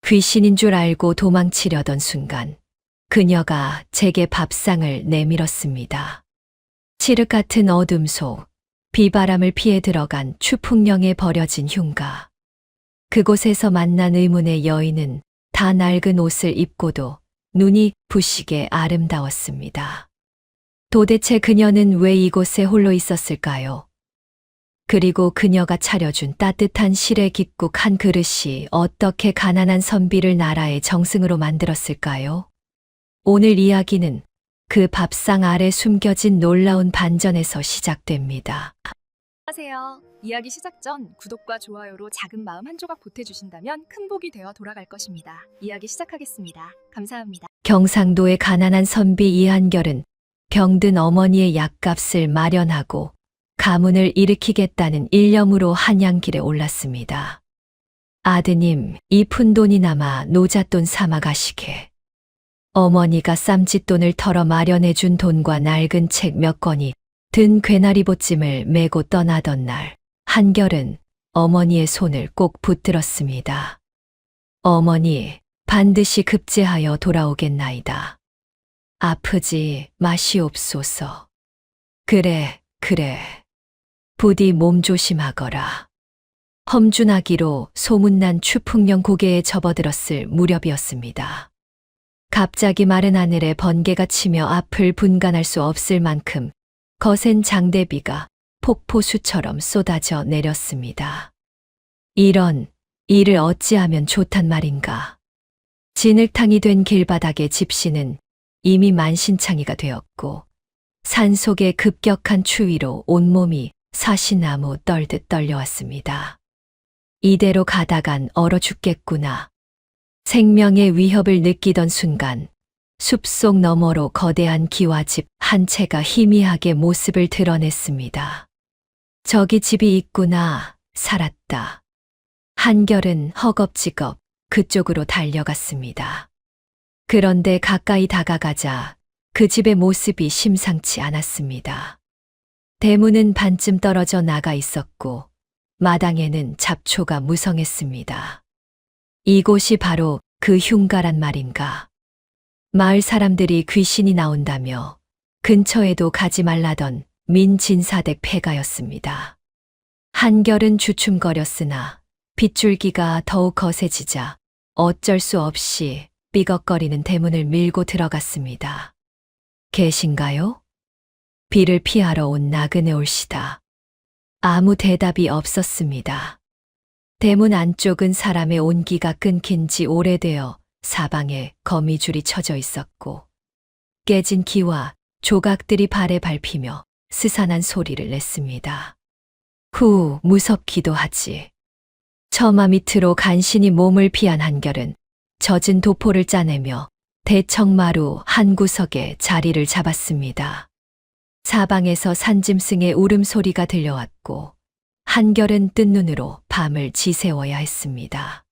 귀신인 줄 알고 도망치려던 순간 그녀가 제게 밥상을 내밀었습니다. 칠흑 같은 어둠 속 비바람을 피해 들어간 추풍령에 버려진 흉가. 그곳에서 만난 의문의 여인은 다 낡은 옷을 입고도 눈이 부시게 아름다웠습니다. 도대체 그녀는 왜 이곳에 홀로 있었을까요? 그리고 그녀가 차려준 따뜻한 실의 깊국 한 그릇이 어떻게 가난한 선비를 나라의 정승으로 만들었을까요? 오늘 이야기는 그 밥상 아래 숨겨진 놀라운 반전에서 시작됩니다. 안녕하세요. 이야기 시작 전 구독과 좋아요로 작은 마음 한 조각 보태주신다면 큰 복이 되어 돌아갈 것입니다. 이야기 시작하겠습니다. 감사합니다. 경상도의 가난한 선비 이한결은 병든 어머니의 약값을 마련하고 가문을 일으키겠다는 일념으로 한양길에 올랐습니다. 아드님, 이 푼돈이 남아 노잣돈 삼아 가시게. 어머니가 쌈짓돈을 털어 마련해준 돈과 낡은 책 몇 권이 든 괴나리보찜을 메고 떠나던 날, 한결은 어머니의 손을 꼭 붙들었습니다. 어머니, 반드시 급제하여 돌아오겠나이다. 아프지 마시옵소서. 그래, 그래. 부디 몸 조심하거라. 험준하기로 소문난 추풍령 고개에 접어들었을 무렵이었습니다. 갑자기 마른 하늘에 번개가 치며 앞을 분간할 수 없을 만큼 거센 장대비가 폭포수처럼 쏟아져 내렸습니다. 이런 일을 어찌하면 좋단 말인가. 진흙탕이 된 길바닥의 집시는 이미 만신창이가 되었고 산속의 급격한 추위로 온몸이 사시나무 떨듯 떨려왔습니다. 이대로 가다간 얼어 죽겠구나. 생명의 위협을 느끼던 순간 숲속 너머로 거대한 기와집 한 채가 희미하게 모습을 드러냈습니다. 저기 집이 있구나. 살았다. 한결은 허겁지겁 그쪽으로 달려갔습니다. 그런데 가까이 다가가자 그 집의 모습이 심상치 않았습니다. 대문은 반쯤 떨어져 나가 있었고 마당에는 잡초가 무성했습니다. 이곳이 바로 그 흉가란 말인가. 마을 사람들이 귀신이 나온다며 근처에도 가지 말라던 민진사댁 폐가였습니다. 한결은 주춤거렸으나 빗줄기가 더욱 거세지자 어쩔 수 없이 삐걱거리는 대문을 밀고 들어갔습니다. 계신가요? 비를 피하러 온 나그네 올시다. 아무 대답이 없었습니다. 대문 안쪽은 사람의 온기가 끊긴 지 오래되어 사방에 거미줄이 쳐져 있었고 깨진 기와 조각들이 발에 밟히며 스산한 소리를 냈습니다. 후, 무섭기도 하지. 처마 밑으로 간신히 몸을 피한 한결은 젖은 도포를 짜내며 대청마루 한 구석에 자리를 잡았습니다. 사방에서 산짐승의 울음소리가 들려왔고 한결은 뜬 눈으로 밤을 지새워야 했습니다.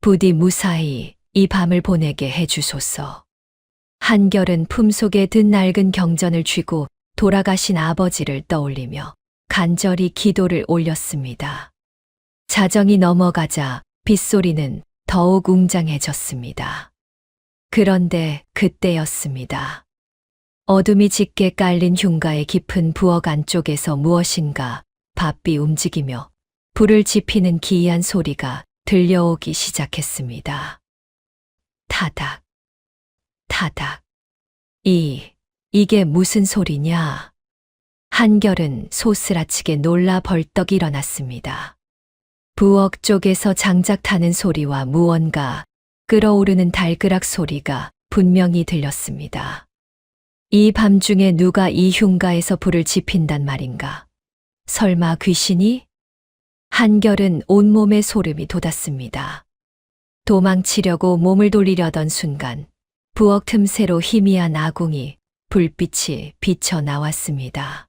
부디 무사히 이 밤을 보내게 해주소서. 한결은 품속에 든 낡은 경전을 쥐고 돌아가신 아버지를 떠올리며 간절히 기도를 올렸습니다. 자정이 넘어가자 빗소리는 더욱 웅장해졌습니다. 그런데 그때였습니다. 어둠이 짙게 깔린 흉가의 깊은 부엌 안쪽에서 무엇인가 바삐 움직이며 불을 지피는 기이한 소리가 들려오기 시작했습니다. 타닥, 타닥. 이게 무슨 소리냐? 한결은 소스라치게 놀라 벌떡 일어났습니다. 부엌 쪽에서 장작 타는 소리와 무언가 끓어오르는 달그락 소리가 분명히 들렸습니다. 이 밤중에 누가 이 흉가에서 불을 지핀단 말인가? 설마 귀신이? 한결은 온몸에 소름이 돋았습니다. 도망치려고 몸을 돌리려던 순간 부엌 틈새로 희미한 아궁이 불빛이 비쳐 나왔습니다.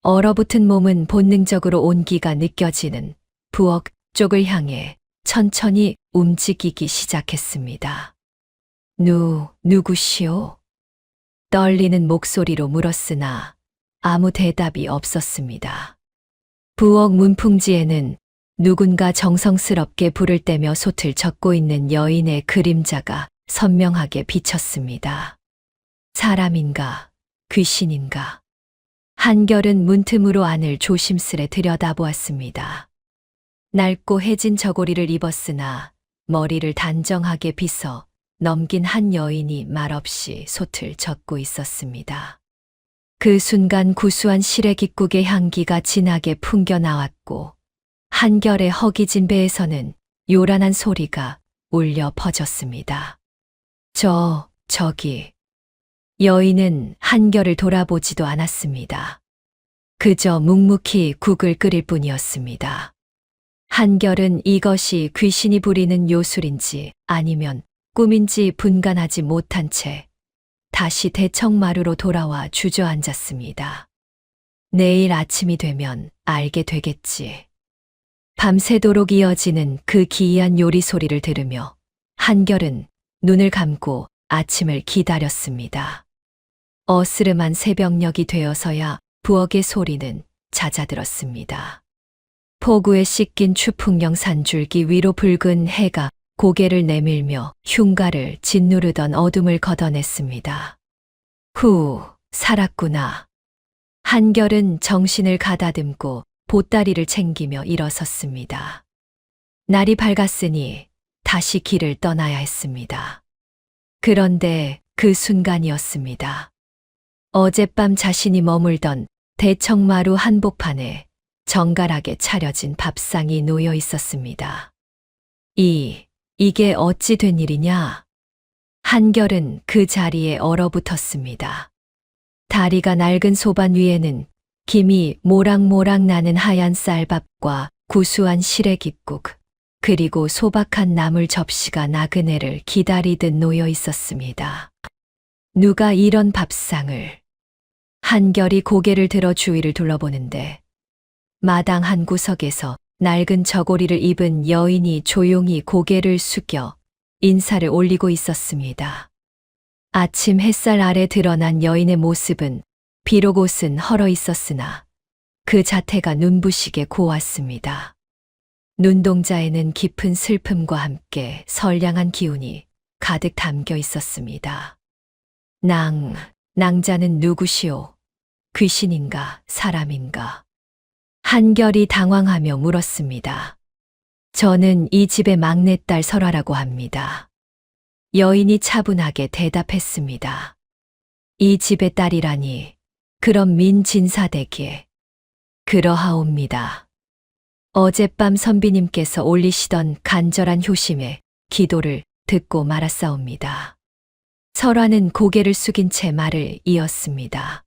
얼어붙은 몸은 본능적으로 온기가 느껴지는 부엌 쪽을 향해 천천히 움직이기 시작했습니다. 누구시오? 떨리는 목소리로 물었으나 아무 대답이 없었습니다. 부엌 문풍지에는 누군가 정성스럽게 불을 떼며 솥을 젓고 있는 여인의 그림자가 선명하게 비쳤습니다. 사람인가, 귀신인가? 한결은 문틈으로 안을 조심스레 들여다보았습니다. 낡고 해진 저고리를 입었으나 머리를 단정하게 빗어 넘긴 한 여인이 말없이 솥을 젓고 있었습니다. 그 순간 구수한 시래기국의 향기가 진하게 풍겨 나왔고 한결의 허기진 배에서는 요란한 소리가 울려 퍼졌습니다. 저기. 여인은 한결을 돌아보지도 않았습니다. 그저 묵묵히 국을 끓일 뿐이었습니다. 한결은 이것이 귀신이 부리는 요술인지 아니면 꿈인지 분간하지 못한 채 다시 대청마루로 돌아와 주저앉았습니다. 내일 아침이 되면 알게 되겠지. 밤새도록 이어지는 그 기이한 요리 소리를 들으며 한결은 눈을 감고 아침을 기다렸습니다. 어스름한 새벽녘이 되어서야 부엌의 소리는 잦아들었습니다. 폭우에 씻긴 추풍령 산줄기 위로 붉은 해가 고개를 내밀며 흉가를 짓누르던 어둠을 걷어냈습니다. 살았구나. 한결은 정신을 가다듬고 보따리를 챙기며 일어섰습니다. 날이 밝았으니 다시 길을 떠나야 했습니다. 그런데 그 순간이었습니다. 어젯밤 자신이 머물던 대청마루 한복판에 정갈하게 차려진 밥상이 놓여 있었습니다. 이게 어찌 된 일이냐? 한결은 그 자리에 얼어붙었습니다. 다리가 낡은 소반 위에는 김이 모락모락 나는 하얀 쌀밥과 구수한 시래기국, 그리고 소박한 나물 접시가 나그네를 기다리듯 놓여 있었습니다. 누가 이런 밥상을? 한결이 고개를 들어 주위를 둘러보는데 마당 한 구석에서 낡은 저고리를 입은 여인이 조용히 고개를 숙여 인사를 올리고 있었습니다. 아침 햇살 아래 드러난 여인의 모습은 비록 옷은 헐어 있었으나 그 자태가 눈부시게 고왔습니다. 눈동자에는 깊은 슬픔과 함께 선량한 기운이 가득 담겨 있었습니다. 낭자는 누구시오? 귀신인가, 사람인가? 한결이 당황하며 물었습니다. 저는 이 집의 막내딸 설화라고 합니다. 여인이 차분하게 대답했습니다. 이 집의 딸이라니, 그럼 민진사댁에. 그러하옵니다. 어젯밤 선비님께서 올리시던 간절한 효심에 기도를 듣고 말았사옵니다. 설화는 고개를 숙인 채 말을 이었습니다.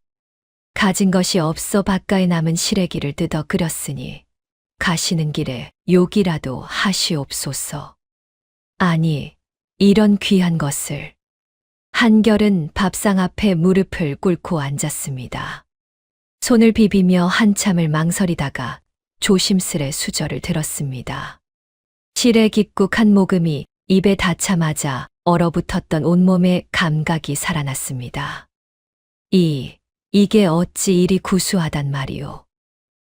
가진 것이 없어 바깥에 남은 시래기를 뜯어 끓였으니 가시는 길에 욕이라도 하시옵소서. 아니, 이런 귀한 것을. 한결은 밥상 앞에 무릎을 꿇고 앉았습니다. 손을 비비며 한참을 망설이다가 조심스레 수저를 들었습니다. 시래기국 한 모금이 입에 닿자마자 얼어붙었던 온몸의 감각이 살아났습니다. 이게 어찌 이리 구수하단 말이오.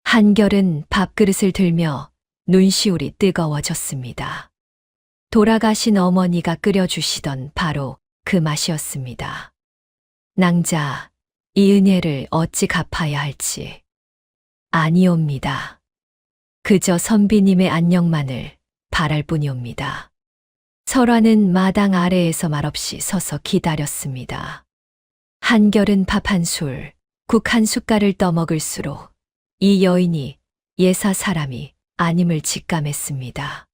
한결은 밥그릇을 들며 눈시울이 뜨거워졌습니다. 돌아가신 어머니가 끓여주시던 바로 그 맛이었습니다. 낭자, 이 은혜를 어찌 갚아야 할지. 아니옵니다. 그저 선비님의 안녕만을 바랄 뿐이옵니다. 설화는 마당 아래에서 말없이 서서 기다렸습니다. 한결은 밥 한 술, 국 한 숟갈을 떠먹을수록 이 여인이 예사 사람이 아님을 직감했습니다.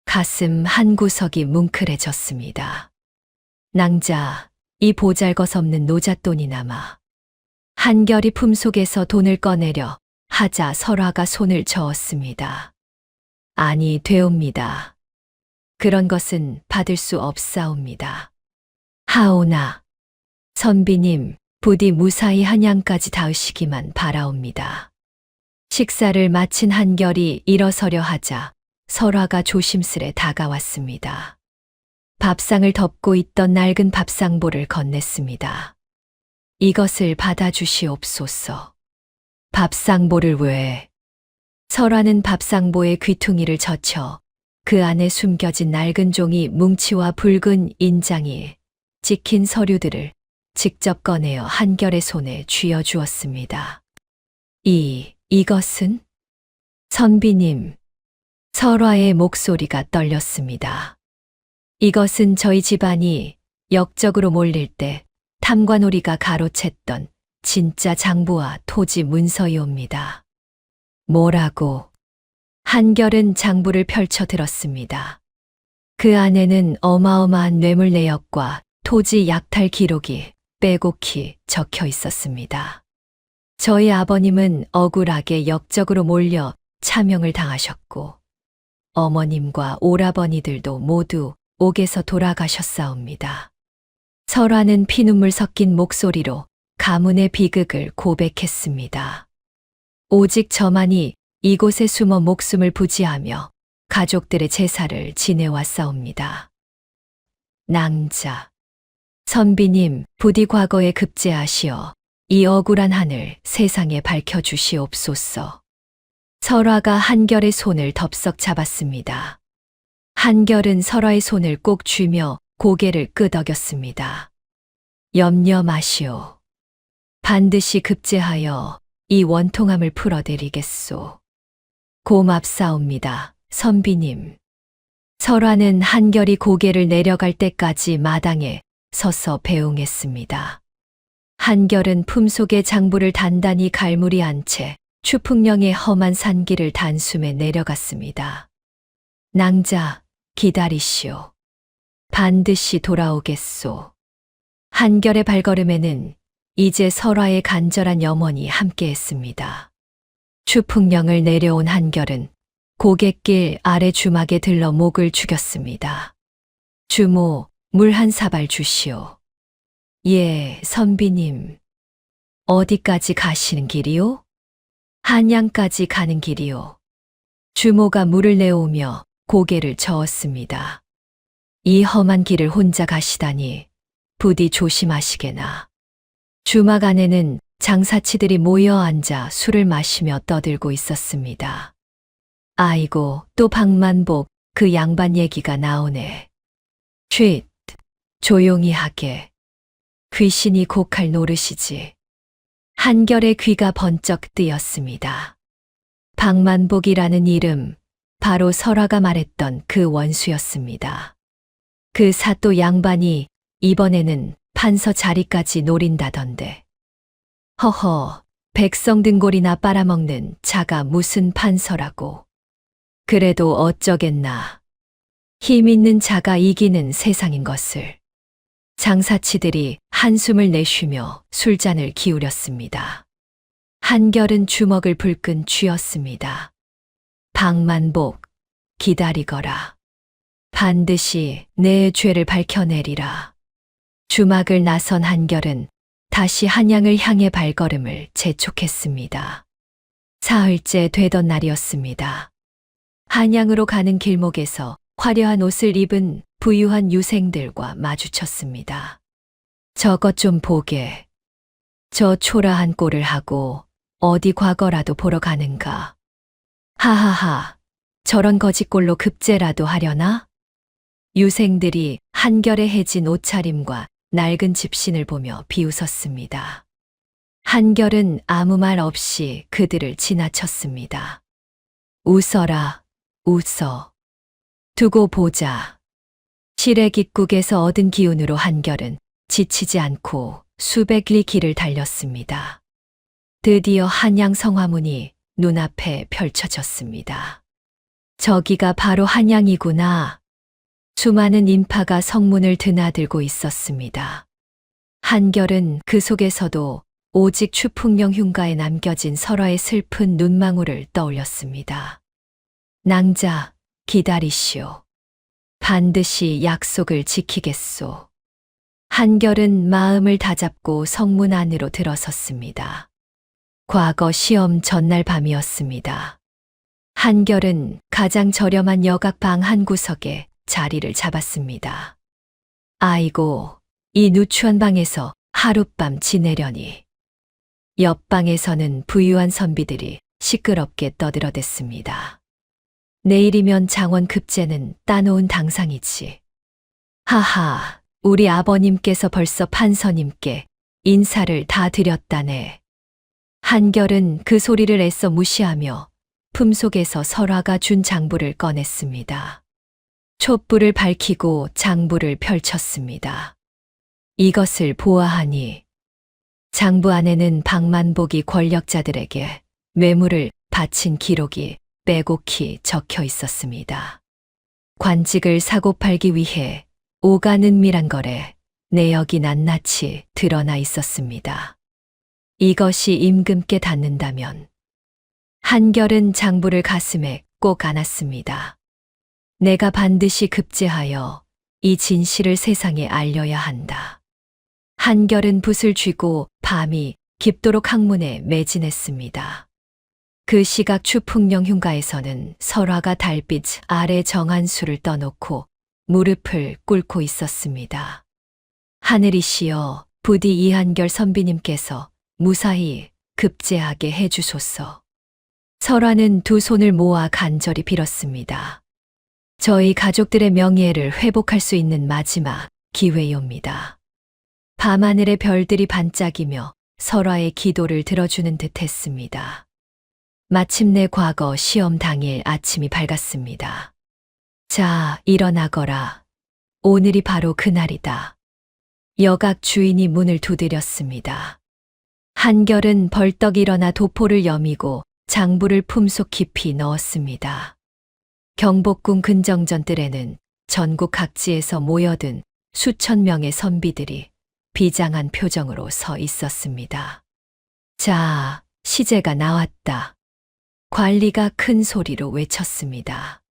가슴 한 구석이 뭉클해졌습니다. 낭자, 이 보잘것없는 노잣돈이나마. 한결이 품속에서 돈을 꺼내려 하자 설화가 손을 저었습니다. 아니, 되옵니다. 그런 것은 받을 수 없사옵니다. 하오나, 선비님, 부디 무사히 한양까지 닿으시기만 바라옵니다. 식사를 마친 한결이 일어서려 하자 설화가 조심스레 다가왔습니다. 밥상을 덮고 있던 낡은 밥상보를 건넸습니다. 이것을 받아주시옵소서. 밥상보를 왜? 설화는 밥상보에 귀퉁이를 젖혀 그 안에 숨겨진 낡은 종이 뭉치와 붉은 인장이 찍힌 서류들을 직접 꺼내어 한결의 손에 쥐어주었습니다. 이것은? 선비님, 설화의 목소리가 떨렸습니다. 이것은 저희 집안이 역적으로 몰릴 때 탐관오리가 가로챘던 진짜 장부와 토지 문서이옵니다. 뭐라고? 한결은 장부를 펼쳐 들었습니다. 그 안에는 어마어마한 뇌물 내역과 토지 약탈 기록이 빼곡히 적혀 있었습니다. 저희 아버님은 억울하게 역적으로 몰려 차명을 당하셨고 어머님과 오라버니들도 모두 옥에서 돌아가셨사옵니다. 설화는 피눈물 섞인 목소리로 가문의 비극을 고백했습니다. 오직 저만이 이곳에 숨어 목숨을 부지하며 가족들의 제사를 지내왔사옵니다. 낭자. 선비님, 부디 과거에 급제하시어 이 억울한 한을 세상에 밝혀주시옵소서. 설화가 한결의 손을 덥석 잡았습니다. 한결은 설화의 손을 꼭 쥐며 고개를 끄덕였습니다. 염려 마시오. 반드시 급제하여 이 원통함을 풀어드리겠소. 고맙사옵니다, 선비님. 설화는 한결이 고개를 내려갈 때까지 마당에 서서 배웅했습니다. 한결은 품속에 장부를 단단히 갈무리한 채 추풍령의 험한 산길을 단숨에 내려갔습니다. 낭자, 기다리시오. 반드시 돌아오겠소. 한결의 발걸음에는 이제 설화의 간절한 염원이 함께했습니다. 추풍령을 내려온 한결은 고갯길 아래 주막에 들러 목을 죽였습니다. 주모, 물 한 사발 주시오. 예, 선비님. 어디까지 가시는 길이요? 한양까지 가는 길이요. 주모가 물을 내오며 고개를 저었습니다. 이 험한 길을 혼자 가시다니 부디 조심하시게나. 주막 안에는 장사치들이 모여 앉아 술을 마시며 떠들고 있었습니다. 아이고, 또 박만복 그 양반 얘기가 나오네. 쉿, 조용히 하게. 귀신이 곡할 노릇이지. 한결의 귀가 번쩍 뜨였습니다. 박만복이라는 이름, 바로 설화가 말했던 그 원수였습니다. 그 사또 양반이 이번에는 판서 자리까지 노린다던데. 허허, 백성 등골이나 빨아먹는 자가 무슨 판서라고. 그래도 어쩌겠나. 힘 있는 자가 이기는 세상인 것을. 장사치들이 한숨을 내쉬며 술잔을 기울였습니다. 한결은 주먹을 불끈 쥐었습니다. 박만복, 기다리거라. 반드시 내 죄를 밝혀내리라. 주막을 나선 한결은 다시 한양을 향해 발걸음을 재촉했습니다. 사흘째 되던 날이었습니다. 한양으로 가는 길목에서 화려한 옷을 입은 부유한 유생들과 마주쳤습니다. 저것 좀 보게. 저 초라한 꼴을 하고 어디 과거라도 보러 가는가. 하하하, 저런 거짓꼴로 급제라도 하려나? 유생들이 한결의 해진 옷차림과 낡은 집신을 보며 비웃었습니다. 한결은 아무 말 없이 그들을 지나쳤습니다. 웃어라, 웃어. 두고 보자. 시래깃국에서 얻은 기운으로 한결은 지치지 않고 수백 리 길을 달렸습니다. 드디어 한양 성화문이 눈앞에 펼쳐졌습니다. 저기가 바로 한양이구나. 수많은 인파가 성문을 드나들고 있었습니다. 한결은 그 속에서도 오직 추풍령 흉가에 남겨진 설화의 슬픈 눈망울을 떠올렸습니다. 낭자, 기다리시오. 반드시 약속을 지키겠소. 한결은 마음을 다잡고 성문 안으로 들어섰습니다. 과거 시험 전날 밤이었습니다. 한결은 가장 저렴한 여각방 한 구석에 자리를 잡았습니다. 아이고, 이 누추한 방에서 하룻밤 지내려니. 옆방에서는 부유한 선비들이 시끄럽게 떠들어댔습니다. 내일이면 장원 급제는 따놓은 당상이지. 하하, 우리 아버님께서 벌써 판서님께 인사를 다 드렸다네. 한결은 그 소리를 애써 무시하며 품속에서 설화가 준 장부를 꺼냈습니다. 촛불을 밝히고 장부를 펼쳤습니다. 이것을 보아하니 장부 안에는 방만복이 권력자들에게 뇌물을 바친 기록이 빼곡히 적혀 있었습니다. 관직을 사고 팔기 위해 오가는 은밀한 거래, 내역이 낱낱이 드러나 있었습니다. 이것이 임금께 닿는다면 한결은 장부를 가슴에 꼭 안았습니다. 내가 반드시 급제하여 이 진실을 세상에 알려야 한다. 한결은 붓을 쥐고 밤이 깊도록 학문에 매진했습니다. 그 시각 추풍령 흉가에서는 설화가 달빛 아래 정한수를 떠놓고 무릎을 꿇고 있었습니다. 하늘이시여, 부디 이한결 선비님께서 무사히 급제하게 해주소서. 설화는 두 손을 모아 간절히 빌었습니다. 저희 가족들의 명예를 회복할 수 있는 마지막 기회이옵니다. 밤하늘의 별들이 반짝이며 설화의 기도를 들어주는 듯 했습니다. 마침내 과거 시험 당일 아침이 밝았습니다. 자, 일어나거라. 오늘이 바로 그날이다. 여각 주인이 문을 두드렸습니다. 한결은 벌떡 일어나 도포를 여미고 장부를 품속 깊이 넣었습니다. 경복궁 근정전 뜰에는 전국 각지에서 모여든 수천 명의 선비들이 비장한 표정으로 서 있었습니다. 자, 시제가 나왔다. 관리가 큰 소리로 외쳤습니다.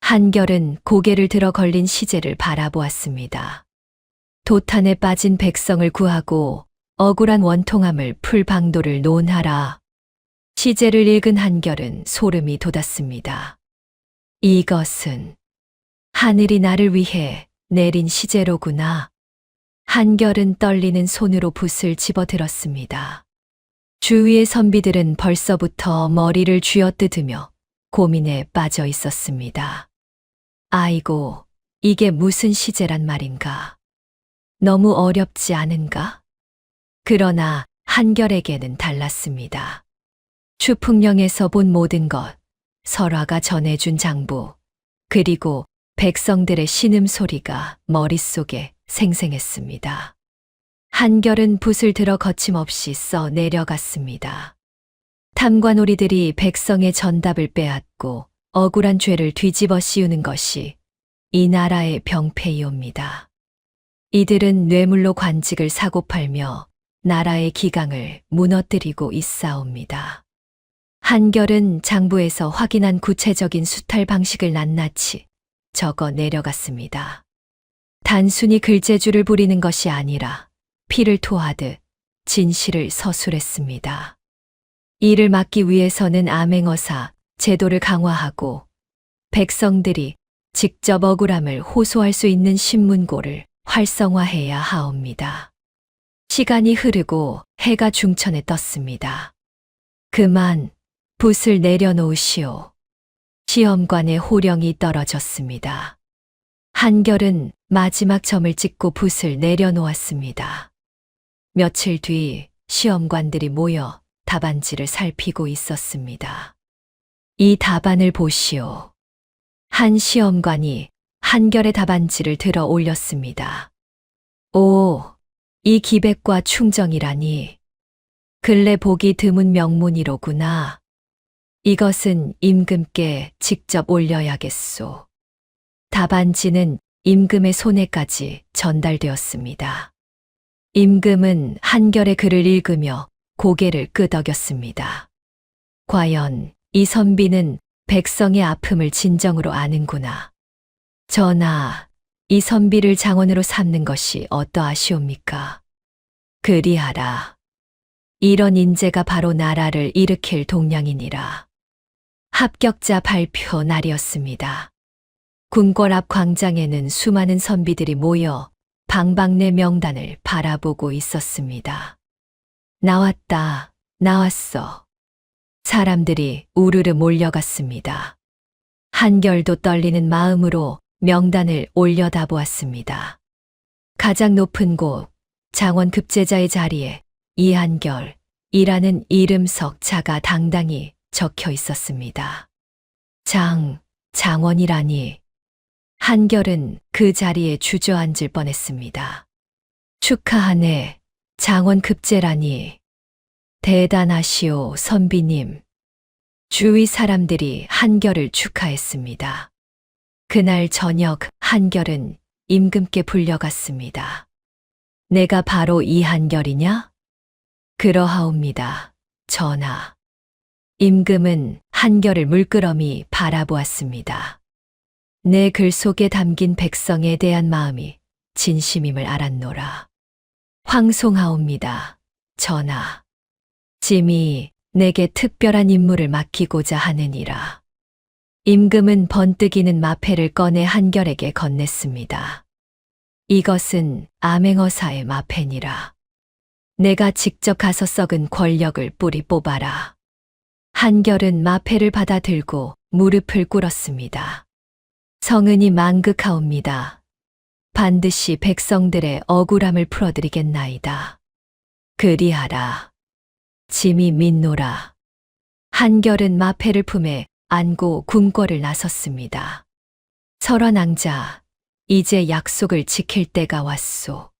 한결은 고개를 들어 걸린 시제를 바라보았습니다. 도탄에 빠진 백성을 구하고 억울한 원통함을 풀 방도를 논하라. 시제를 읽은 한결은 소름이 돋았습니다. 이것은 하늘이 나를 위해 내린 시제로구나. 한결은 떨리는 손으로 붓을 집어들었습니다. 주위의 선비들은 벌써부터 머리를 쥐어뜯으며 고민에 빠져 있었습니다. 아이고, 이게 무슨 시제란 말인가? 너무 어렵지 않은가? 그러나 한결에게는 달랐습니다. 추풍령에서 본 모든 것, 설화가 전해준 장부, 그리고 백성들의 신음소리가 머릿속에 생생했습니다. 한결은 붓을 들어 거침없이 써 내려갔습니다. 탐관오리들이 백성의 전답을 빼앗고 억울한 죄를 뒤집어 씌우는 것이 이 나라의 병폐이옵니다. 이들은 뇌물로 관직을 사고팔며 나라의 기강을 무너뜨리고 있사옵니다. 한결은 장부에서 확인한 구체적인 수탈 방식을 낱낱이 적어 내려갔습니다. 단순히 글재주를 부리는 것이 아니라 피를 토하듯 진실을 서술했습니다. 이를 막기 위해서는 암행어사 제도를 강화하고 백성들이 직접 억울함을 호소할 수 있는 신문고를 활성화해야 하옵니다. 시간이 흐르고 해가 중천에 떴습니다. 그만 붓을 내려놓으시오. 시험관의 호령이 떨어졌습니다. 한결은 마지막 점을 찍고 붓을 내려놓았습니다. 며칠 뒤 시험관들이 모여 답안지를 살피고 있었습니다. 이 답안을 보시오. 한 시험관이 한결의 답안지를 들어 올렸습니다. 오, 이 기백과 충정이라니. 근래 보기 드문 명문이로구나. 이것은 임금께 직접 올려야겠소. 답안지는 임금의 손에까지 전달되었습니다. 임금은 한결의 글을 읽으며 고개를 끄덕였습니다. 과연 이 선비는 백성의 아픔을 진정으로 아는구나. 전하, 이 선비를 장원으로 삼는 것이 어떠하시옵니까? 그리하라. 이런 인재가 바로 나라를 일으킬 동량이니라. 합격자 발표 날이었습니다. 궁궐 앞 광장에는 수많은 선비들이 모여 방방내 명단을 바라보고 있었습니다. 나왔다, 나왔어. 사람들이 우르르 몰려갔습니다. 한결도 떨리는 마음으로 명단을 올려다보았습니다. 가장 높은 곳, 장원 급제자의 자리에 이한결이라는 이름 석자가 당당히 적혀 있었습니다. 장원이라니. 한결은 그 자리에 주저앉을 뻔했습니다. 축하하네, 장원 급제라니. 대단하시오, 선비님. 주위 사람들이 한결을 축하했습니다. 그날 저녁 한결은 임금께 불려갔습니다. 내가 바로 이한결이냐? 그러하옵니다, 전하. 임금은 한결을 물끄러미 바라보았습니다. 내 글 속에 담긴 백성에 대한 마음이 진심임을 알았노라. 황송하옵니다, 전하. 짐이 내게 특별한 임무를 맡기고자 하느니라. 임금은 번뜩이는 마패를 꺼내 한결에게 건넸습니다. 이것은 암행어사의 마패니라. 내가 직접 가서 썩은 권력을 뿌리 뽑아라. 한결은 마패를 받아 들고 무릎을 꿇었습니다. 성은이 망극하옵니다. 반드시 백성들의 억울함을 풀어드리겠나이다. 그리하라. 짐이 믿노라. 한결은 마패를 품에 안고 궁궐을 나섰습니다. 설화낭자, 이제 약속을 지킬 때가 왔소.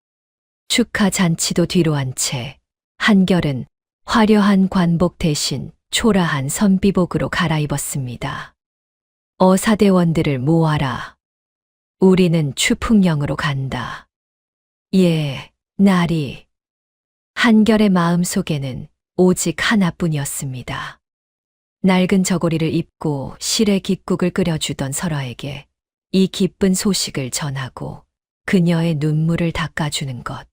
축하 잔치도 뒤로 한 채 한결은 화려한 관복 대신 초라한 선비복으로 갈아입었습니다. 어사대원들을 모아라. 우리는 추풍령으로 간다. 예, 나리. 한결의 마음 속에는 오직 하나뿐이었습니다. 낡은 저고리를 입고 실에 깃국을 끓여주던 설화에게 이 기쁜 소식을 전하고 그녀의 눈물을 닦아주는 것.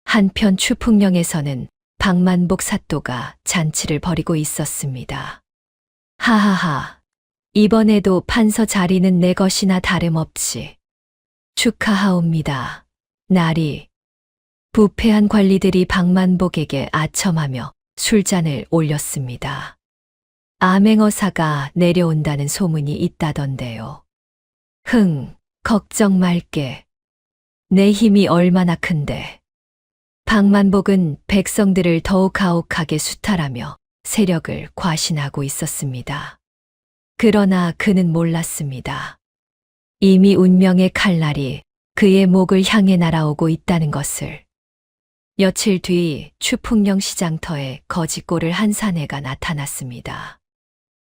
한편 추풍령에서는 박만복 사또가 잔치를 벌이고 있었습니다. 하하하, 이번에도 판서 자리는 내 것이나 다름없지. 축하하옵니다, 나리. 부패한 관리들이 박만복에게 아첨하며 술잔을 올렸습니다. 암행어사가 내려온다는 소문이 있다던데요. 걱정 말게. 내 힘이 얼마나 큰데. 박만복은 백성들을 더욱 가혹하게 수탈하며 세력을 과신하고 있었습니다. 그러나 그는 몰랐습니다. 이미 운명의 칼날이 그의 목을 향해 날아오고 있다는 것을. 며칠 뒤 추풍령 시장터에 거짓골을 한 사내가 나타났습니다.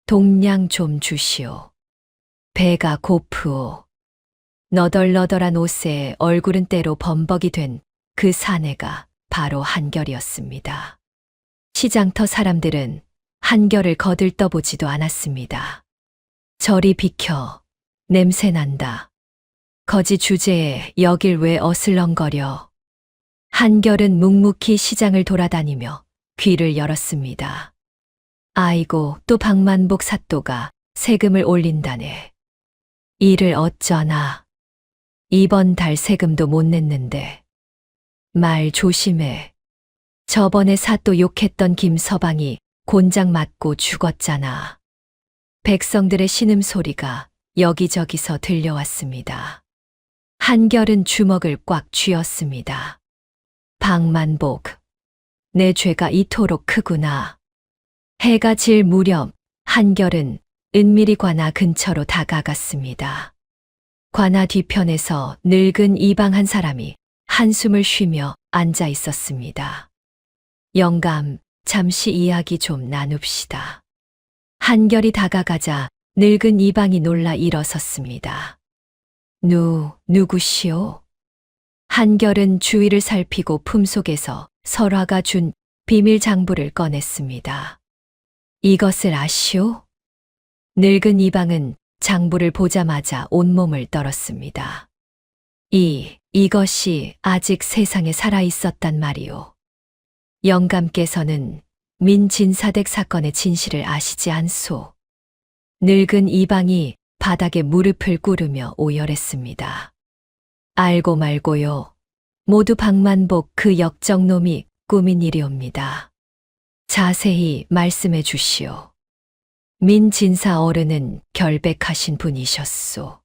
동량 좀 주시오. 배가 고프오. 너덜너덜한 옷에 얼굴은 때로 범벅이 된 그 사내가 바로 한결이었습니다. 시장터 사람들은 한결을 거들떠보지도 않았습니다. 저리 비켜. 냄새난다. 거지 주제에 여길 왜 어슬렁거려. 한결은 묵묵히 시장을 돌아다니며 귀를 열었습니다. 아이고, 또 박만복 사또가 세금을 올린다네. 이를 어쩌나. 이번 달 세금도 못 냈는데. 말 조심해. 저번에 사또 욕했던 김서방이 곤장 맞고 죽었잖아. 백성들의 신음소리가 여기저기서 들려왔습니다. 한결은 주먹을 꽉 쥐었습니다. 박만복, 내 죄가 이토록 크구나. 해가 질 무렵 한결은 은밀히 관아 근처로 다가갔습니다. 관아 뒤편에서 늙은 이방 한 사람이 한숨을 쉬며 앉아 있었습니다. 영감, 잠시 이야기 좀 나눕시다. 한결이 다가가자 늙은 이방이 놀라 일어섰습니다. 누구시오? 한결은 주위를 살피고 품속에서 설화가 준 비밀 장부를 꺼냈습니다. 이것을 아시오? 늙은 이방은 장부를 보자마자 온몸을 떨었습니다. 이것이 아직 세상에 살아 있었단 말이오. 영감께서는 민진사댁 사건의 진실을 아시지 않소. 늙은 이방이 바닥에 무릎을 꿇으며 오열했습니다. 알고 말고요. 모두 박만복 그 역적놈이 꾸민 일이옵니다. 자세히 말씀해 주시오. 민 진사 어른은 결백하신 분이셨소.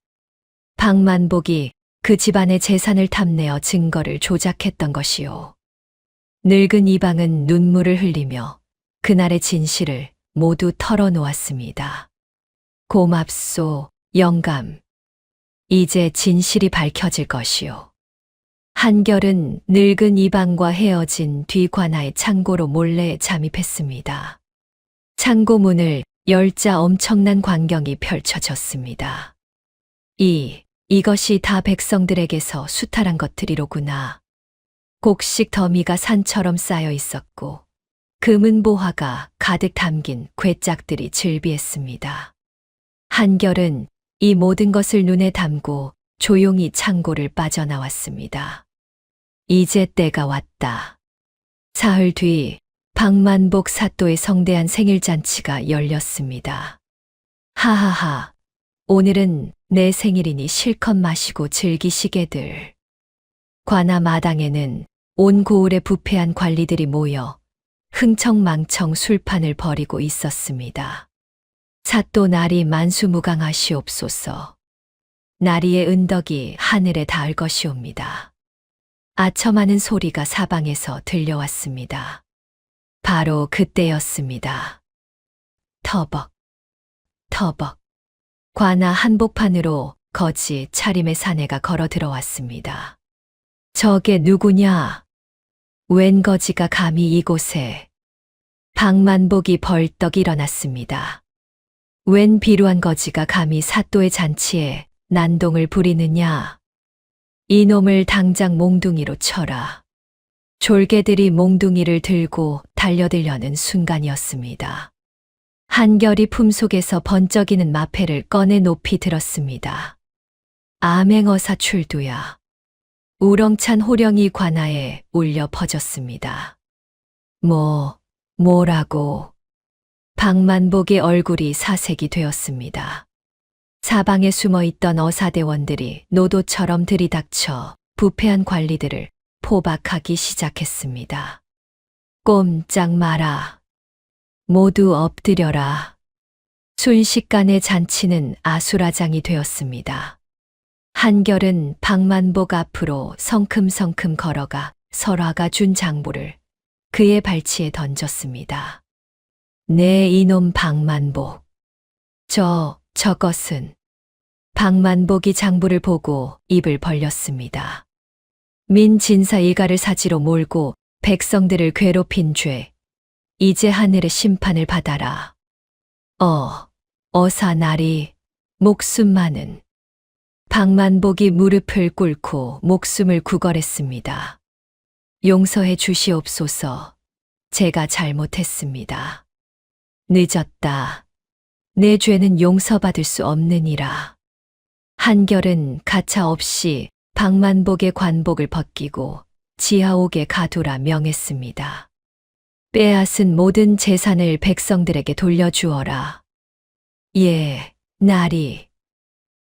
박만복이 그 집안의 재산을 탐내어 증거를 조작했던 것이오. 늙은 이방은 눈물을 흘리며 그날의 진실을 모두 털어놓았습니다. 고맙소, 영감. 이제 진실이 밝혀질 것이오. 한결은 늙은 이방과 헤어진 뒤 관아의 창고로 몰래 잠입했습니다. 창고 문을 열자 엄청난 광경이 펼쳐졌습니다. 이것이 다 백성들에게서 수탈한 것들이로구나. 곡식 더미가 산처럼 쌓여 있었고 금은보화가 가득 담긴 괴짝들이 즐비했습니다. 한결은 이 모든 것을 눈에 담고 조용히 창고를 빠져나왔습니다. 이제 때가 왔다. 사흘 뒤 박만복 사또의 성대한 생일잔치가 열렸습니다. 하하하, 오늘은 내 생일이니 실컷 마시고 즐기시게들. 관아 마당에는 온 고을의 부패한 관리들이 모여 흥청망청 술판을 벌이고 있었습니다. 사또 나리 만수무강하시옵소서. 나리의 은덕이 하늘에 닿을 것이옵니다. 아첨하는 소리가 사방에서 들려왔습니다. 바로 그때였습니다. 터벅, 터벅. 관아 한복판으로 거지 차림의 사내가 걸어 들어왔습니다. 저게 누구냐? 웬 거지가 감히 이곳에? 박만복이 벌떡 일어났습니다. 웬 비루한 거지가 감히 사또의 잔치에 난동을 부리느냐? 이놈을 당장 몽둥이로 쳐라. 졸개들이 몽둥이를 들고 달려들려는 순간이었습니다. 한결이 품속에서 번쩍이는 마패를 꺼내 높이 들었습니다. 암행어사 출두야. 우렁찬 호령이 관아에 울려 퍼졌습니다. 뭐라고? 박만복의 얼굴이 사색이 되었습니다. 사방에 숨어있던 어사대원들이 노도처럼 들이닥쳐 부패한 관리들을 포박하기 시작했습니다. 꼼짝 마라. 모두 엎드려라. 순식간에 잔치는 아수라장이 되었습니다. 한결은 박만복 앞으로 성큼성큼 걸어가 설화가 준 장보를 그의 발치에 던졌습니다. 네, 이놈 박만복. 저것은. 박만복이 장부를 보고 입을 벌렸습니다. 민 진사 일가를 사지로 몰고 백성들을 괴롭힌 죄. 이제 하늘의 심판을 받아라. 어사나리, 목숨만은. 박만복이 무릎을 꿇고 목숨을 구걸했습니다. 용서해 주시옵소서. 제가 잘못했습니다. 늦었다. 내 죄는 용서받을 수 없느니라. 한결은 가차없이 박만복의 관복을 벗기고 지하옥에 가두라 명했습니다. 빼앗은 모든 재산을 백성들에게 돌려주어라. 예, 나리.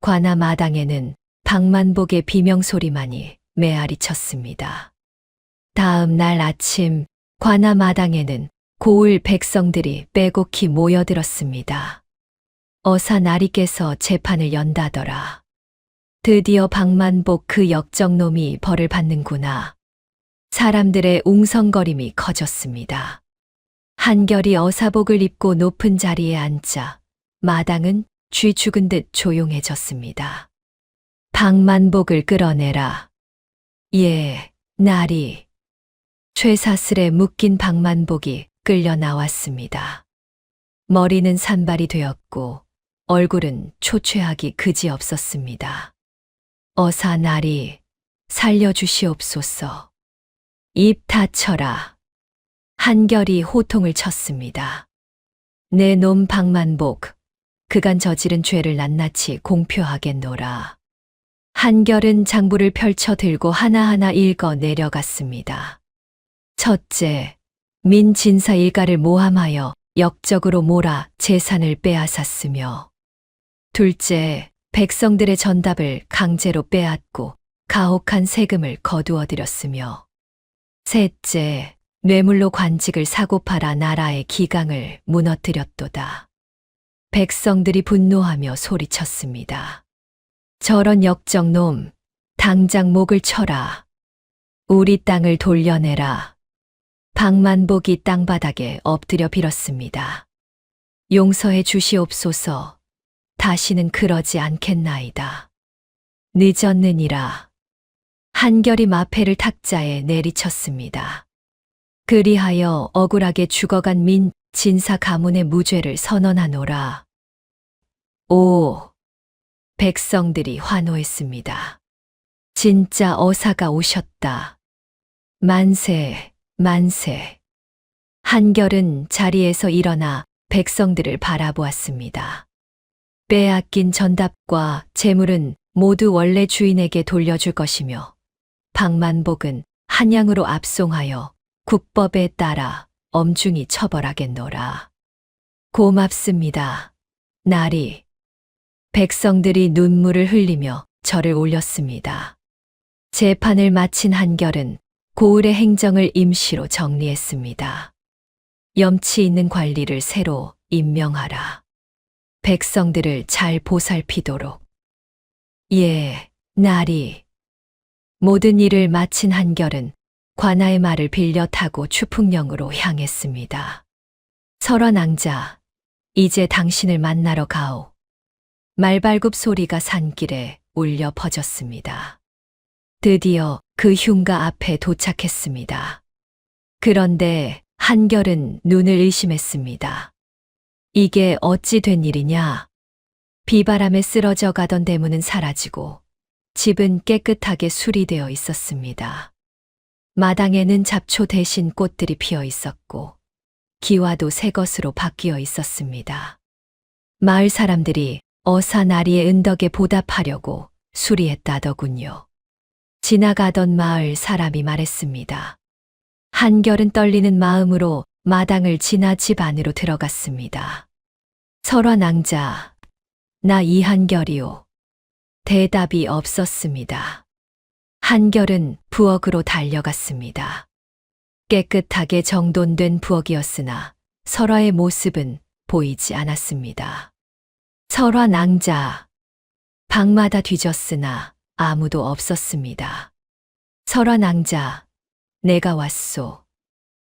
관아 마당에는 박만복의 비명소리만이 메아리 쳤습니다. 다음 날 아침 관아 마당에는 고을 백성들이 빼곡히 모여들었습니다. 어사 나리께서 재판을 연다더라. 드디어 박만복 그 역적놈이 벌을 받는구나. 사람들의 웅성거림이 커졌습니다. 한결이 어사복을 입고 높은 자리에 앉자 마당은 쥐 죽은 듯 조용해졌습니다. 박만복을 끌어내라. 예, 나리. 쇠사슬에 묶인 박만복이 끌려 나왔습니다. 머리는 산발이 되었고 얼굴은 초췌하기 그지없었습니다. 어사 나리, 살려주시옵소서. 입 닫혀라. 한결이 호통을 쳤습니다. 내 놈 박만복, 그간 저지른 죄를 낱낱이 공표하겠노라. 한결은 장부를 펼쳐 들고 하나하나 읽어 내려갔습니다. 첫째, 민 진사 일가를 모함하여 역적으로 몰아 재산을 빼앗았으며, 둘째, 백성들의 전답을 강제로 빼앗고 가혹한 세금을 거두어 들였으며, 셋째, 뇌물로 관직을 사고 팔아 나라의 기강을 무너뜨렸도다. 백성들이 분노하며 소리쳤습니다. 저런 역적놈, 당장 목을 쳐라. 우리 땅을 돌려내라. 박만복이 땅바닥에 엎드려 빌었습니다. 용서해 주시옵소서. 다시는 그러지 않겠나이다. 늦었느니라. 한결이 마패를 탁자에 내리쳤습니다. 그리하여 억울하게 죽어간 민 진사 가문의 무죄를 선언하노라. 오! 백성들이 환호했습니다. 진짜 어사가 오셨다. 만세, 만세. 한결은 자리에서 일어나 백성들을 바라보았습니다. 빼앗긴 전답과 재물은 모두 원래 주인에게 돌려줄 것이며 박만복은 한양으로 압송하여 국법에 따라 엄중히 처벌하겠노라. 고맙습니다. 나리. 백성들이 눈물을 흘리며 절을 올렸습니다. 재판을 마친 한결은 고을의 행정을 임시로 정리했습니다. 염치 있는 관리를 새로 임명하라. 백성들을 잘 보살피도록. 예, 나리. 모든 일을 마친 한결은 관아의 말을 빌려 타고 추풍령으로 향했습니다. 설화낭자, 이제 당신을 만나러 가오. 말발굽 소리가 산길에 울려 퍼졌습니다. 드디어 그 흉가 앞에 도착했습니다. 그런데 한결은 눈을 의심했습니다. 이게 어찌 된 일이냐? 비바람에 쓰러져 가던 대문은 사라지고 집은 깨끗하게 수리되어 있었습니다. 마당에는 잡초 대신 꽃들이 피어 있었고 기와도 새 것으로 바뀌어 있었습니다. 마을 사람들이 어사 나리의 은덕에 보답하려고 수리했다더군요. 지나가던 마을 사람이 말했습니다. 한결은 떨리는 마음으로 마당을 지나 집 안으로 들어갔습니다. 설화낭자, 나 이한결이오. 대답이 없었습니다. 한결은 부엌으로 달려갔습니다. 깨끗하게 정돈된 부엌이었으나 설화의 모습은 보이지 않았습니다. 설화낭자, 방마다 뒤졌으나 아무도 없었습니다. 설화낭자, 내가 왔소.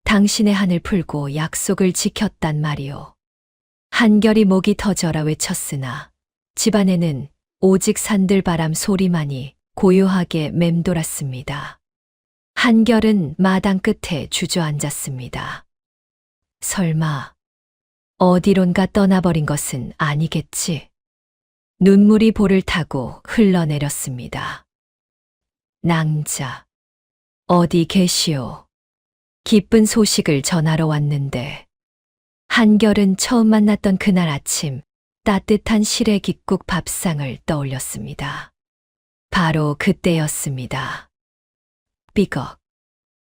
당신의 한을 풀고 약속을 지켰단 말이오. 한결이 목이 터져라 외쳤으나 집안에는 오직 산들바람 소리만이 고요하게 맴돌았습니다. 한결은 마당 끝에 주저앉았습니다. 설마 어디론가 떠나버린 것은 아니겠지? 눈물이 볼을 타고 흘러내렸습니다. 낭자, 어디 계시오? 기쁜 소식을 전하러 왔는데. 한결은 처음 만났던 그날 아침 따뜻한 시래기국 밥상을 떠올렸습니다. 바로 그때였습니다. 삐걱.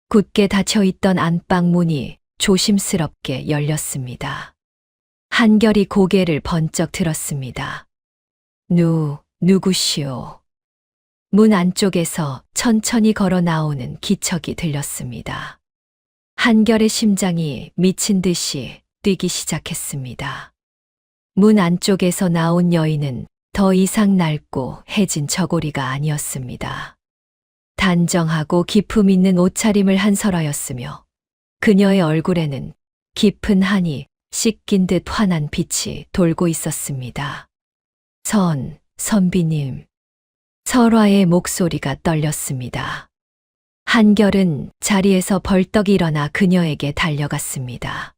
굳게 닫혀있던 안방 문이 조심스럽게 열렸습니다. 한결이 고개를 번쩍 들었습니다. 누구시오? 문 안쪽에서 천천히 걸어 나오는 기척이 들렸습니다. 한결의 심장이 미친 듯이 뛰기 시작했습니다. 문 안쪽에서 나온 여인은 더 이상 낡고 해진 저고리가 아니었습니다. 단정하고 기품 있는 옷차림을 한 설화였으며 그녀의 얼굴에는 깊은 한이 씻긴 듯 환한 빛이 돌고 있었습니다. 선비님. 설화의 목소리가 떨렸습니다. 한결은 자리에서 벌떡 일어나 그녀에게 달려갔습니다.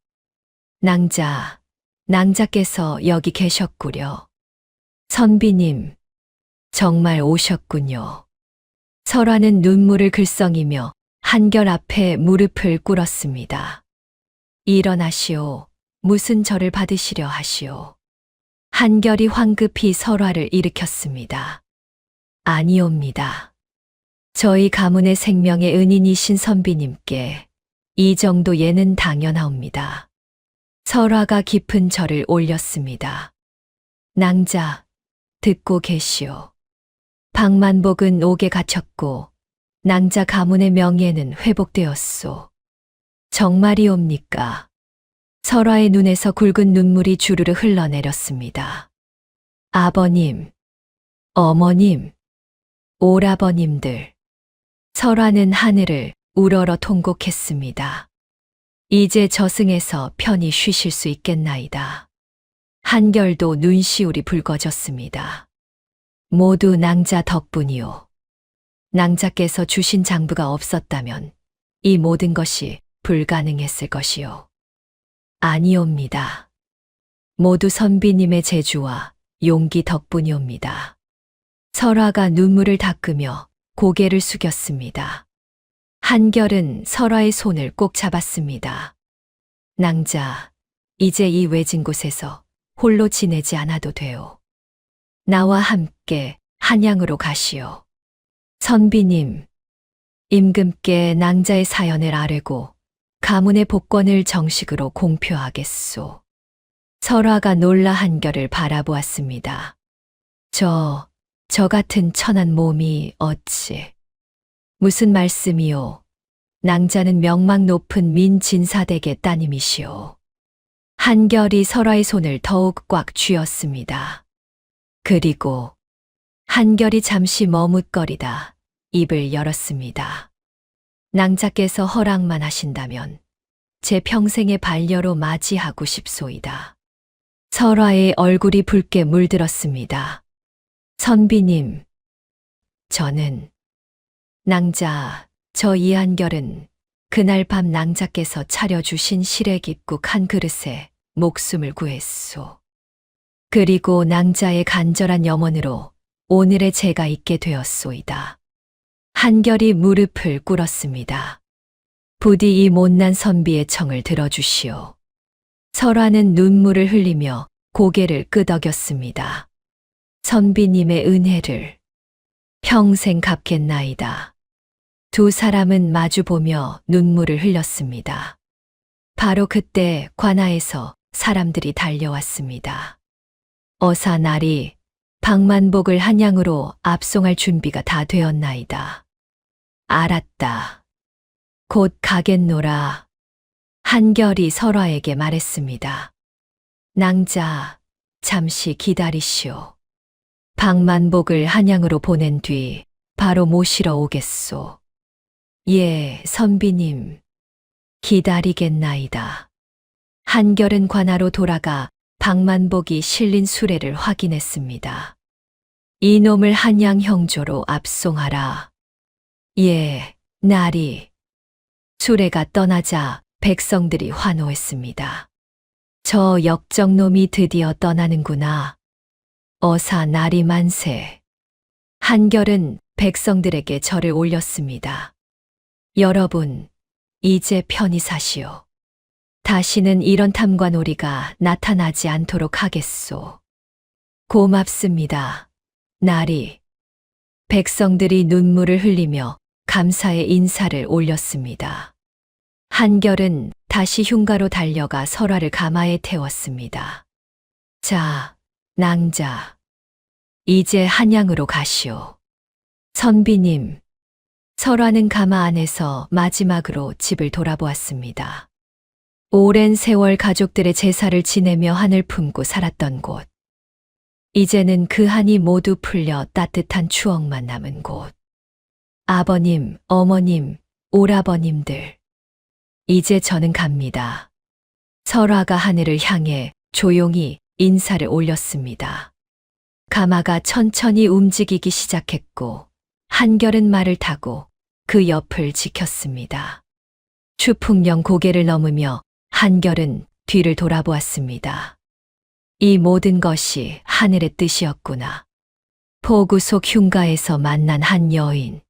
낭자께서 여기 계셨구려. 선비님, 정말 오셨군요. 설화는 눈물을 글썽이며 한결 앞에 무릎을 꿇었습니다. 일어나시오. 무슨 절을 받으시려 하시오. 한결이 황급히 설화를 일으켰습니다. 아니옵니다. 저희 가문의 생명의 은인이신 선비님께 이 정도 예는 당연하옵니다. 설화가 깊은 절을 올렸습니다. 낭자, 듣고 계시오. 박만복은 옥에 갇혔고 낭자 가문의 명예는 회복되었소. 정말이옵니까? 설화의 눈에서 굵은 눈물이 주르르 흘러내렸습니다. 아버님, 어머님, 오라버님들. 설화는 하늘을 우러러 통곡했습니다. 이제 저승에서 편히 쉬실 수 있겠나이다. 한결도 눈시울이 붉어졌습니다. 모두 낭자 덕분이오. 낭자께서 주신 장부가 없었다면 이 모든 것이 불가능했을 것이오. 아니옵니다. 모두 선비님의 재주와 용기 덕분이옵니다. 설화가 눈물을 닦으며 고개를 숙였습니다. 한결은 설화의 손을 꼭 잡았습니다. 낭자, 이제 이 외진 곳에서 홀로 지내지 않아도 돼요. 나와 함께 한양으로 가시오. 선비님, 임금께 낭자의 사연을 아뢰고 가문의 복권을 정식으로 공표하겠소. 설화가 놀라 한결을 바라보았습니다. 저 같은 천한 몸이 어찌. 무슨 말씀이오. 낭자는 명망 높은 민진사댁의 따님이시오. 한결이 설화의 손을 더욱 꽉 쥐었습니다. 그리고 한결이 잠시 머뭇거리다 입을 열었습니다. 낭자께서 허락만 하신다면 제 평생의 반려로 맞이하고 싶소이다. 설화의 얼굴이 붉게 물들었습니다. 선비님, 저는 낭자, 저 이한결은 그날 밤 낭자께서 차려주신 시래깃국 한 그릇에 목숨을 구했소. 그리고 낭자의 간절한 염원으로 오늘의 제가 있게 되었소이다. 한결이 무릎을 꿇었습니다. 부디 이 못난 선비의 청을 들어주시오. 설화는 눈물을 흘리며 고개를 끄덕였습니다. 선비님의 은혜를 평생 갚겠나이다. 두 사람은 마주보며 눈물을 흘렸습니다. 바로 그때 관아에서 사람들이 달려왔습니다. 어사 날이 방만복을 한양으로 압송할 준비가 다 되었나이다. 알았다. 곧 가겠노라. 한결이 설화에게 말했습니다. 낭자, 잠시 기다리시오. 방만복을 한양으로 보낸 뒤 바로 모시러 오겠소. 예, 선비님. 기다리겠나이다. 한결은 관아로 돌아가 방만복이 실린 수레를 확인했습니다. 이놈을 한양 형조로 압송하라. 예, 나리. 수레가 떠나자 백성들이 환호했습니다. 저 역적놈이 드디어 떠나는구나. 어사 나리 만세. 한결은 백성들에게 절을 올렸습니다. 여러분, 이제 편히 사시오. 다시는 이런 탐관오리가 나타나지 않도록 하겠소. 고맙습니다. 나리. 백성들이 눈물을 흘리며 감사의 인사를 올렸습니다. 한결은 다시 흉가로 달려가 설화를 가마에 태웠습니다. 자, 낭자. 이제 한양으로 가시오. 선비님. 설화는 가마 안에서 마지막으로 집을 돌아보았습니다. 오랜 세월 가족들의 제사를 지내며 한을 품고 살았던 곳. 이제는 그 한이 모두 풀려 따뜻한 추억만 남은 곳. 아버님, 어머님, 오라버님들. 이제 저는 갑니다. 설화가 하늘을 향해 조용히 인사를 올렸습니다. 가마가 천천히 움직이기 시작했고 한결은 말을 타고 그 옆을 지켰습니다. 추풍령 고개를 넘으며 한결은 뒤를 돌아보았습니다. 이 모든 것이 하늘의 뜻이었구나. 포구 속 흉가에서 만난 한 여인.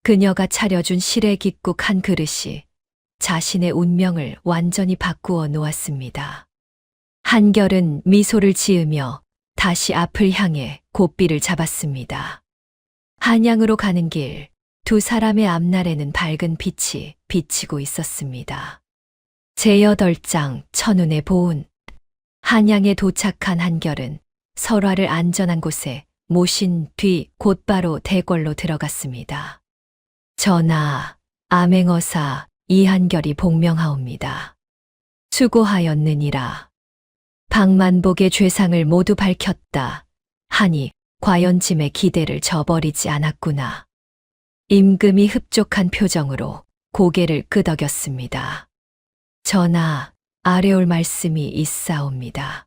그녀가 차려준 시래깃국 한 그릇이 자신의 운명을 완전히 바꾸어 놓았습니다. 한결은 미소를 지으며 다시 앞을 향해 고삐를 잡았습니다. 한양으로 가는 길, 두 사람의 앞날에는 밝은 빛이 비치고 있었습니다. 제8장 천운의 보운. 한양에 도착한 한결은 설화를 안전한 곳에 모신 뒤 곧바로 대궐로 들어갔습니다. 전하, 암행어사 이한결이 복명하옵니다. 수고하였느니라. 방만복의 죄상을 모두 밝혔다 하니 과연 짐의 기대를 저버리지 않았구나. 임금이 흡족한 표정으로 고개를 끄덕였습니다. 전하, 아뢰올 말씀이 있사옵니다.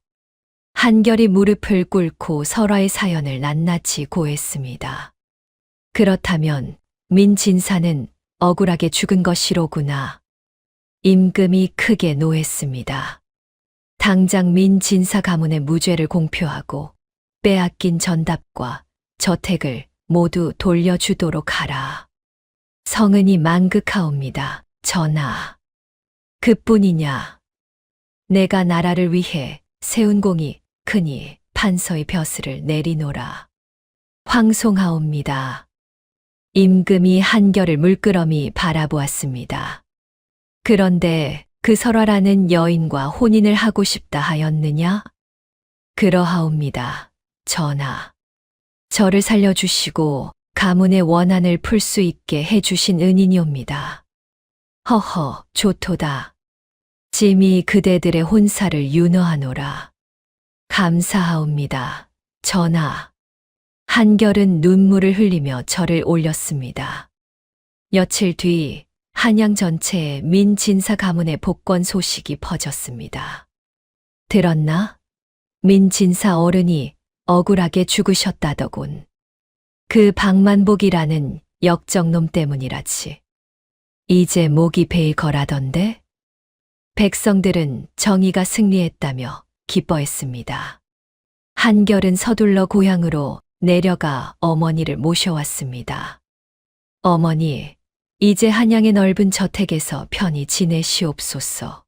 한결이 무릎을 꿇고 설화의 사연을 낱낱이 고했습니다. 그렇다면 민진사는 억울하게 죽은 것이로구나. 임금이 크게 노했습니다. 당장 민진사 가문의 무죄를 공표하고 빼앗긴 전답과 저택을 모두 돌려주도록 하라. 성은이 만극하옵니다. 전하. 그뿐이냐. 내가 나라를 위해 세운 공이 크니 판서의 벼슬을 내리노라. 황송하옵니다. 임금이 한결을 물끄러미 바라보았습니다. 그런데 그 설화라는 여인과 혼인을 하고 싶다 하였느냐? 그러하옵니다. 전하. 저를 살려주시고 가문의 원한을 풀 수 있게 해주신 은인이옵니다. 허허, 좋도다. 짐이 그대들의 혼사를 윤허하노라. 감사하옵니다. 전하. 한결은 눈물을 흘리며 절을 올렸습니다. 며칠 뒤 한양 전체에 민진사 가문의 복권 소식이 퍼졌습니다. 들었나? 민진사 어른이 억울하게 죽으셨다더군. 그 방만복이라는 역적놈 때문이라지. 이제 목이 베일 거라던데? 백성들은 정의가 승리했다며 기뻐했습니다. 한결은 서둘러 고향으로 내려가 어머니를 모셔왔습니다. 어머니, 이제 한양의 넓은 저택에서 편히 지내시옵소서.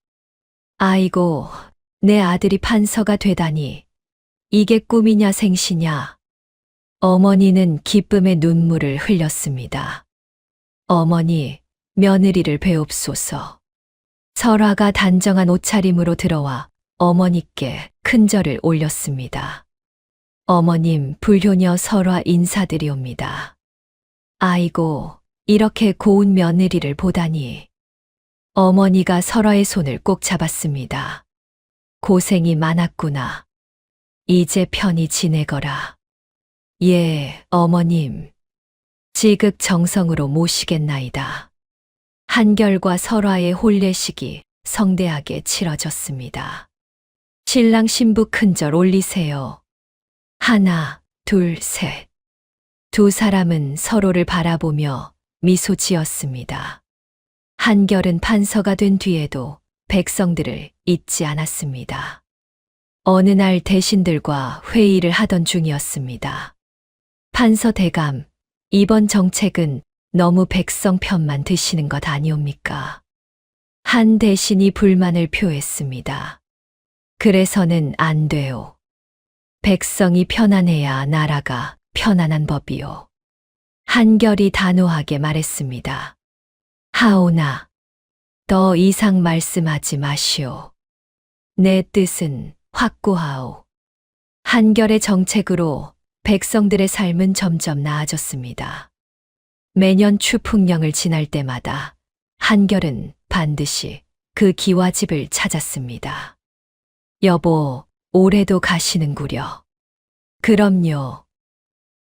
아이고, 내 아들이 판서가 되다니. 이게 꿈이냐 생시냐. 어머니는 기쁨의 눈물을 흘렸습니다. 어머니, 며느리를 배웁소서. 설화가 단정한 옷차림으로 들어와 어머니께 큰 절을 올렸습니다. 어머님, 불효녀 설화 인사드리옵니다. 아이고, 이렇게 고운 며느리를 보다니. 어머니가 설화의 손을 꼭 잡았습니다. 고생이 많았구나. 이제 편히 지내거라. 예, 어머님. 지극정성으로 모시겠나이다. 한결과 설화의 혼례식이 성대하게 치러졌습니다. 신랑 신부 큰절 올리세요. 하나, 둘, 셋. 두 사람은 서로를 바라보며 미소 지었습니다. 한결은 판서가 된 뒤에도 백성들을 잊지 않았습니다. 어느 날 대신들과 회의를 하던 중이었습니다. 판서 대감, 이번 정책은 너무 백성 편만 드시는 것 아니옵니까? 한 대신이 불만을 표했습니다. 그래서는 안 돼요. 백성이 편안해야 나라가 편안한 법이요. 한결이 단호하게 말했습니다. 하오나, 더 이상 말씀하지 마시오. 내 뜻은 확고하오. 한결의 정책으로 백성들의 삶은 점점 나아졌습니다. 매년 추풍령을 지날 때마다 한결은 반드시 그 기와집을 찾았습니다. 여보, 올해도 가시는구려. 그럼요.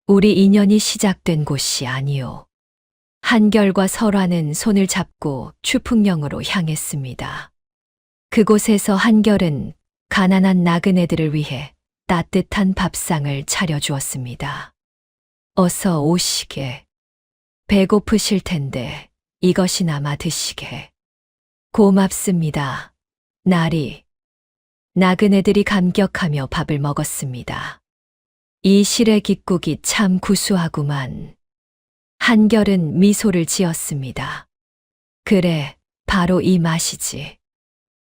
우리 인연이 시작된 곳이 아니오. 한결과 설화는 손을 잡고 추풍령으로 향했습니다. 그곳에서 한결은 가난한 나그네들을 위해 따뜻한 밥상을 차려주었습니다. 어서 오시게. 배고프실 텐데 이것이나마 드시게. 고맙습니다. 나리. 나그네들이 감격하며 밥을 먹었습니다. 이 실의 깃국이 참 구수하구만. 한결은 미소를 지었습니다. 그래, 바로 이 맛이지.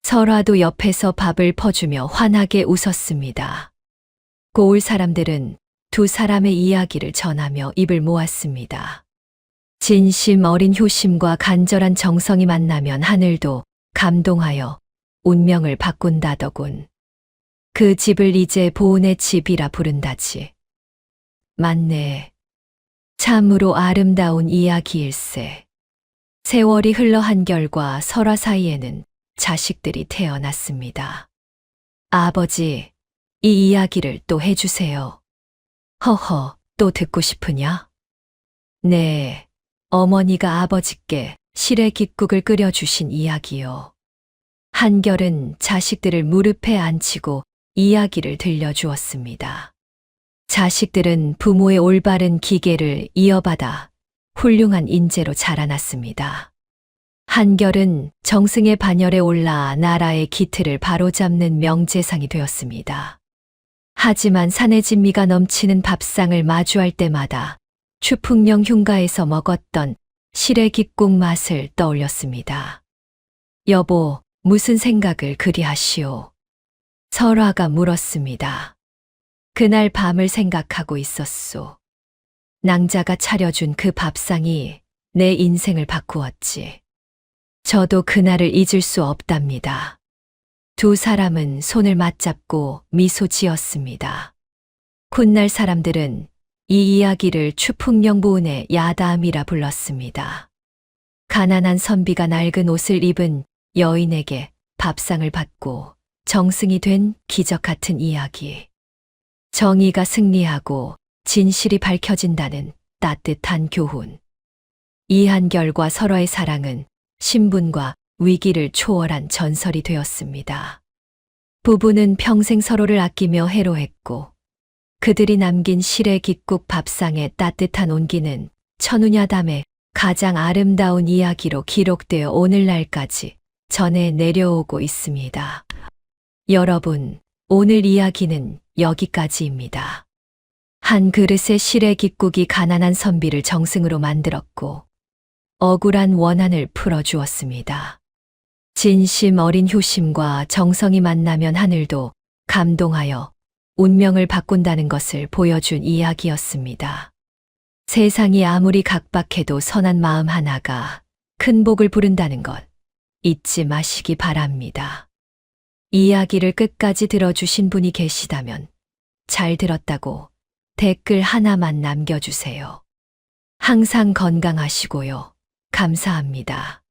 설화도 옆에서 밥을 퍼주며 환하게 웃었습니다. 고을 사람들은 두 사람의 이야기를 전하며 입을 모았습니다. 진심 어린 효심과 간절한 정성이 만나면 하늘도 감동하여 운명을 바꾼다더군. 그 집을 이제 보은의 집이라 부른다지. 맞네. 참으로 아름다운 이야기일세. 세월이 흘러 한결과 설화 사이에는 자식들이 태어났습니다. 아버지, 이 이야기를 또 해주세요. 허허, 또 듣고 싶으냐? 네, 어머니가 아버지께 시래 깃국을 끓여주신 이야기요. 한결은 자식들을 무릎에 앉히고 이야기를 들려주었습니다. 자식들은 부모의 올바른 기계를 이어받아 훌륭한 인재로 자라났습니다. 한결은 정승의 반열에 올라 나라의 기틀을 바로잡는 명재상이 되었습니다. 하지만 산의 진미가 넘치는 밥상을 마주할 때마다 추풍령 흉가에서 먹었던 시래 깃국 맛을 떠올렸습니다. 여보, 무슨 생각을 그리 하시오? 설화가 물었습니다. 그날 밤을 생각하고 있었소. 낭자가 차려준 그 밥상이 내 인생을 바꾸었지. 저도 그날을 잊을 수 없답니다. 두 사람은 손을 맞잡고 미소 지었습니다. 훗날 사람들은 이 이야기를 추풍령 부운의 야담이라 불렀습니다. 가난한 선비가 낡은 옷을 입은 여인에게 밥상을 받고 정승이 된 기적 같은 이야기. 정의가 승리하고 진실이 밝혀진다는 따뜻한 교훈. 이한결과 설화의 사랑은 신분과 위기를 초월한 전설이 되었습니다. 부부는 평생 서로를 아끼며 해로했고 그들이 남긴 시래 깃국 밥상의 따뜻한 온기는 천우야담의 가장 아름다운 이야기로 기록되어 오늘날까지 전해 내려오고 있습니다. 여러분, 오늘 이야기는 여기까지입니다. 한 그릇의 시래 깃국이 가난한 선비를 정승으로 만들었고 억울한 원한을 풀어주었습니다. 진심 어린 효심과 정성이 만나면 하늘도 감동하여 운명을 바꾼다는 것을 보여준 이야기였습니다. 세상이 아무리 각박해도 선한 마음 하나가 큰 복을 부른다는 것 잊지 마시기 바랍니다. 이야기를 끝까지 들어주신 분이 계시다면 잘 들었다고 댓글 하나만 남겨주세요. 항상 건강하시고요. 감사합니다.